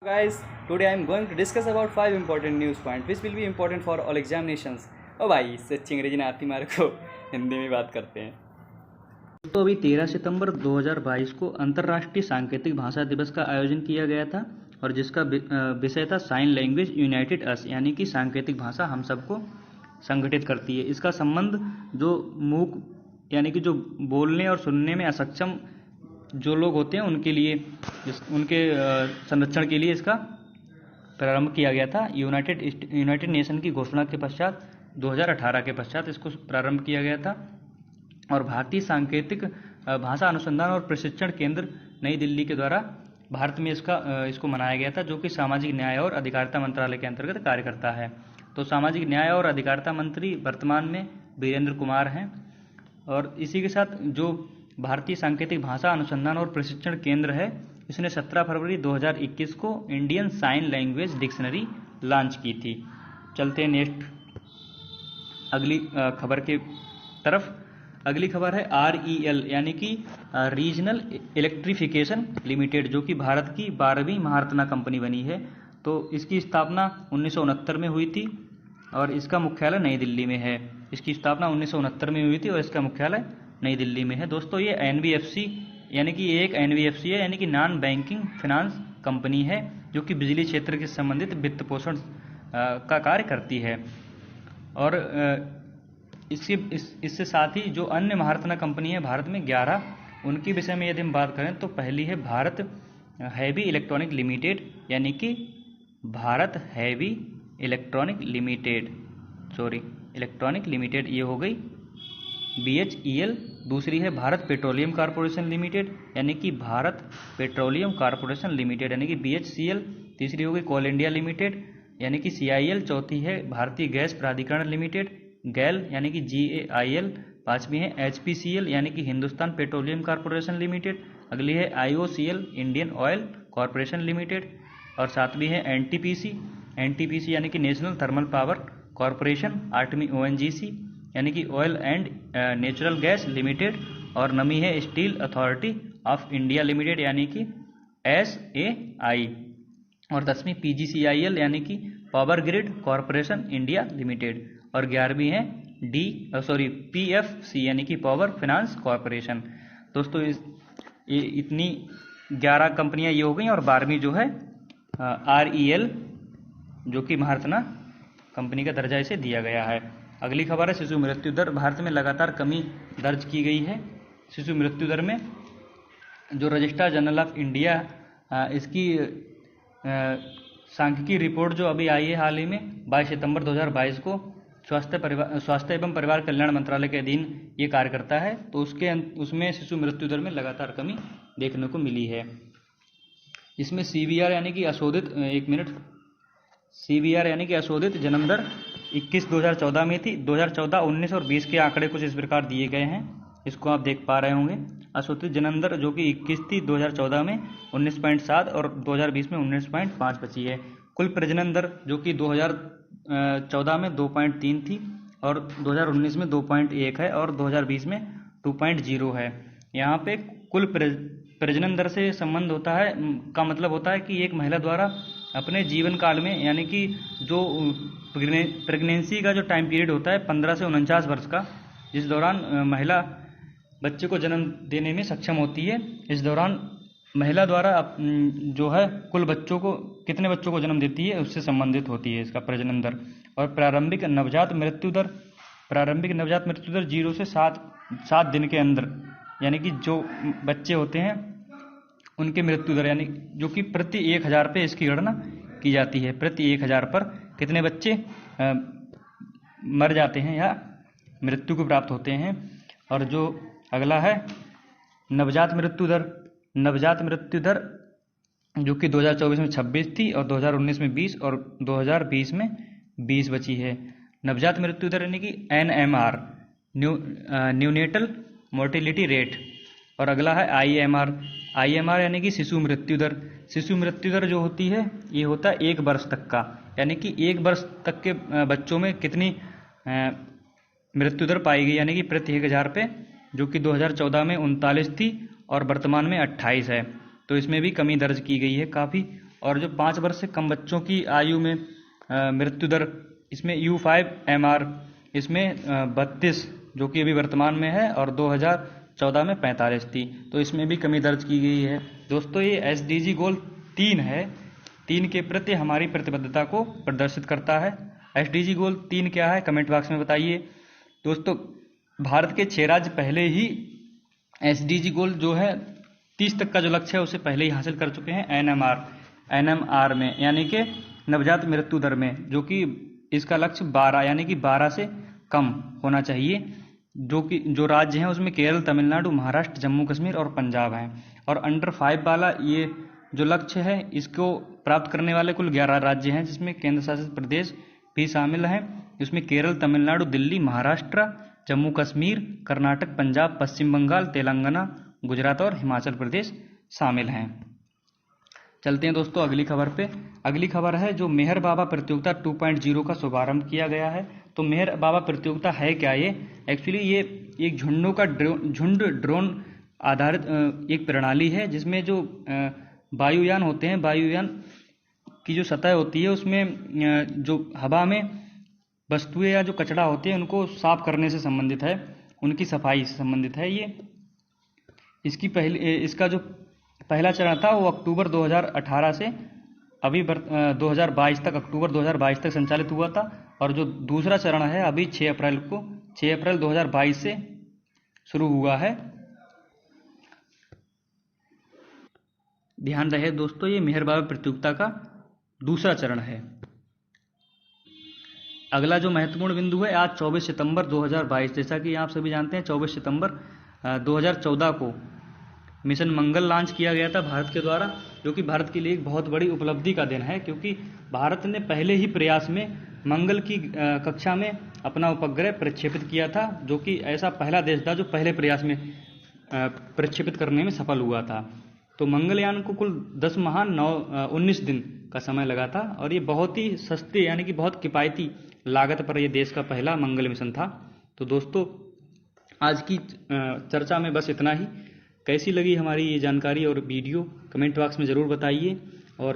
Guys, today I am going to discuss about 5 important news points which will be important for all examinations. ओ भाई सच्ची अंग्रेजी ना आती मारे को हिंदी में बात करते हैं। तो अभी 13 सितंबर 2022 को अंतर्राष्ट्रीय सांकेतिक भाषा दिवस का आयोजन किया गया था और जिसका विषय था साइन लैंग्वेज यूनाइटेड अस, यानी कि सांकेतिक भाषा हम सबको संगठित करती है। इसका संबंध जो मूक यानी कि जो बोलने और सुनने में असक्षम जो लोग होते हैं उनके लिए उनके संरक्षण के लिए इसका प्रारंभ किया गया था। यूनाइटेड नेशन की घोषणा के पश्चात 2018 के पश्चात इसको प्रारंभ किया गया था और भारतीय सांकेतिक भाषा अनुसंधान और प्रशिक्षण केंद्र नई दिल्ली के द्वारा भारत में इसको मनाया गया था, जो कि सामाजिक न्याय और अधिकारिता मंत्रालय के अंतर्गत कार्य करता है। तो सामाजिक न्याय और अधिकारिता मंत्री वर्तमान में वीरेंद्र कुमार हैं और इसी के साथ जो भारतीय सांकेतिक भाषा अनुसंधान और प्रशिक्षण केंद्र है, इसने 17 फरवरी 2021 को Indian sign language dictionary launch की थी। चलते हैं नेक्स्ट अगली खबर के तरफ। अगली खबर है REL यानी कि रीजनल इलेक्ट्रिफिकेशन लिमिटेड, जो कि भारत की 12वीं महारत्ना कंपनी बनी है। तो इसकी स्थापना 1969 में हुई थी और इसका मुख्यालय नई दिल्ली में है। इसकी स्थापना 1969 में हुई थी और इसका मुख्यालय नई दिल्ली में है। दोस्तों ये NBFC यानी कि एक NBFC है, यानी कि नॉन बैंकिंग फाइनेंस कंपनी है, जो कि बिजली क्षेत्र के संबंधित वित्त पोषण का कार्य करती है। और इससे साथ ही जो अन्य महारत्ना कंपनी है भारत में 11, उनके विषय में यदि हम बात करें तो पहली है भारत हैवी इलेक्ट्रॉनिक लिमिटेड, यानी कि भारत हैवी इलेक्ट्रॉनिक लिमिटेड ये हो गई BHEL। दूसरी है भारत पेट्रोलियम कॉरपोरेशन लिमिटेड, यानी कि भारत पेट्रोलियम कॉरपोरेशन लिमिटेड, यानी कि BHCL। तीसरी हो गई कोल इंडिया लिमिटेड, यानी कि CIL। चौथी है भारतीय गैस प्राधिकरण लिमिटेड GAIL, यानी कि GAIL। पांचवी है HPCL, यानी कि हिंदुस्तान पेट्रोलियम कॉरपोरेशन लिमिटेड। अगली है IOCL, Indian oil corporation limited. और सातवीं है NTPC यानी कि नेशनल थर्मल पावर कॉरपोरेशन। आठवीं ONGC यानी कि oil and natural gas limited. और नवी है steel authority of India limited, यानी कि SAI। और 10वीं PGCIL, यानी कि power grid corporation India limited. और 11वीं है PFC, यानी कि पावर फाइनेंस कॉरपोरेशन। दोस्तों ये इतनी 11 कंपनियां ये हो गई और 12वीं जो है REL, जो कि महारत्ना कंपनी का दर्जा इसे दिया गया है। अगली खबर है शिशु मृत्यु दर। भारत में लगातार कमी दर्ज की गई है शिशु मृत्यु दर में। जो रजिस्ट्रार जनरल ऑफ इंडिया इसकी सांख्यिकी रिपोर्ट जो अभी आई है हाल ही में 22 सितंबर 2022 को स्वास्थ्य एवं परिवार कल्याण मंत्रालय के अधीन ये कार्य करता है। तो उसमें शिशु मृत्यु दर में लगातार कमी देखने को मिली है। इसमें CBR यानी कि अशोधित जन्म दर 21 2014 में थी। 2014, 19 और 20 के आंकड़े कुछ इस प्रकार दिए गए हैं, इसको आप देख पा रहे होंगे। अशोधित जन्म दर जो कि 21 थी 2014 में 19.7 और 2020 में 19.5 बची है। कुल प्रजनन दर जो कि 2014 में 2.3 थी और 2019 में 2.1 है और 2020 में 2.0 है। यहाँ पे कुल प्रजनन दर से संबंध होता है का मतलब होता है कि एक महिला द्वारा अपने जीवन काल में, यानी कि जो प्रेगनेंसी का जो टाइम पीरियड होता है 15 से 49 वर्ष का, जिस दौरान महिला बच्चे को जन्म देने में सक्षम होती है, इस दौरान महिला द्वारा जो है कुल कितने बच्चों को जन्म देती है उससे संबंधित होती है इसका प्रजनन दर। और प्रारंभिक नवजात मृत्यु दर 0 से 7 दिन के अंदर, यानी कि जो बच्चे होते हैं उनके मृत्यु दर, यानी जो कि प्रति 1000 पे इसकी गणना की जाती है। प्रति 1000 पर कितने बच्चे मर जाते हैं या मृत्यु को प्राप्त होते हैं। और जो अगला है नवजात मृत्यु दर जो कि 2024 में 26 थी और 2019 में 20 और 2020 में 20 बची है। नवजात मृत्यु दर यानी कि NMR न्यूनेटल मोर्टिलिटी रेट। और अगला है IMR यानी कि शिशु मृत्यु दर जो होती है ये होता है 1 वर्ष तक का, यानी कि 1 वर्ष तक के बच्चों में कितनी मृत्यु दर पाई गई, यानी कि प्रति 1000 पे, जो कि 2014 में 39 थी और वर्तमान में 28 है। तो इसमें भी कमी दर्ज की गई है काफ़ी। और जो 5 वर्ष से कम बच्चों की आयु में मृत्यु दर, इसमें U5MR इसमें 32 जो कि अभी वर्तमान में है, और 2014 में 45 थी, तो इसमें भी कमी दर्ज की गई है। दोस्तों ये SDG गोल 3 है, 3 के प्रति हमारी प्रतिबद्धता को प्रदर्शित करता है। SDG गोल 3 क्या है, कमेंट बॉक्स में बताइए। दोस्तों भारत के 6 राज्य पहले ही SDG गोल जो है 30 तक का जो लक्ष्य है उसे पहले ही हासिल कर चुके हैं NMR में, यानी कि नवजात मृत्यु दर में, जो कि इसका लक्ष्य 12 यानी कि 12 से कम होना चाहिए। जो राज्य हैं उसमें केरल, तमिलनाडु, महाराष्ट्र, जम्मू कश्मीर और पंजाब हैं। और अंडर 5 वाला ये जो लक्ष्य है इसको प्राप्त करने वाले कुल 11 राज्य हैं, जिसमें केंद्र शासित प्रदेश भी शामिल हैं। इसमें केरल, तमिलनाडु, दिल्ली, महाराष्ट्र, जम्मू कश्मीर, कर्नाटक, पंजाब, पश्चिम बंगाल, तेलंगाना, गुजरात और हिमाचल प्रदेश शामिल हैं। चलते हैं दोस्तों अगली खबर पे। अगली खबर है जो मेहर बाबा प्रतियोगिता 2.0 का शुभारंभ किया गया है। तो मेहर बाबा प्रतियोगिता है क्या? ये एक्चुअली ये एक झुंड ड्रोन आधारित एक प्रणाली है, जिसमें जो वायुयान होते हैं, वायुयान की जो सतह होती है उसमें जो हवा में वस्तुएं या जो कचरा होते हैं उनको साफ करने से संबंधित है, उनकी सफाई से संबंधित है। ये इसका जो पहला चरण था वो अक्टूबर 2018 से अभी 2022 तक, अक्टूबर 2022 तक संचालित हुआ था। और जो दूसरा चरण है अभी 6 अप्रैल 2022 से शुरू हुआ है। ध्यान रहे दोस्तों, ये मेहर बाबा प्रतियोगिता का दूसरा चरण है। अगला जो महत्वपूर्ण बिंदु है, आज 24 सितंबर 2022, जैसा कि आप सभी जानते हैं 24 सितंबर 2014 को मिशन मंगल लॉन्च किया गया था भारत के द्वारा, जो कि भारत के लिए एक बहुत बड़ी उपलब्धि का दिन है, क्योंकि भारत ने पहले ही प्रयास में मंगल की कक्षा में अपना उपग्रह प्रक्षेपित किया था, जो कि ऐसा पहला देश था जो पहले प्रयास में प्रक्षेपित करने में सफल हुआ था। तो मंगलयान को कुल 10 माह 19 दिन का समय लगा था, और ये बहुत ही सस्ते यानी कि बहुत किफ़ायती लागत पर यह देश का पहला मंगल मिशन था। तो दोस्तों आज की चर्चा में बस इतना ही। कैसी लगी हमारी ये जानकारी और वीडियो, कमेंट बॉक्स में ज़रूर बताइए। और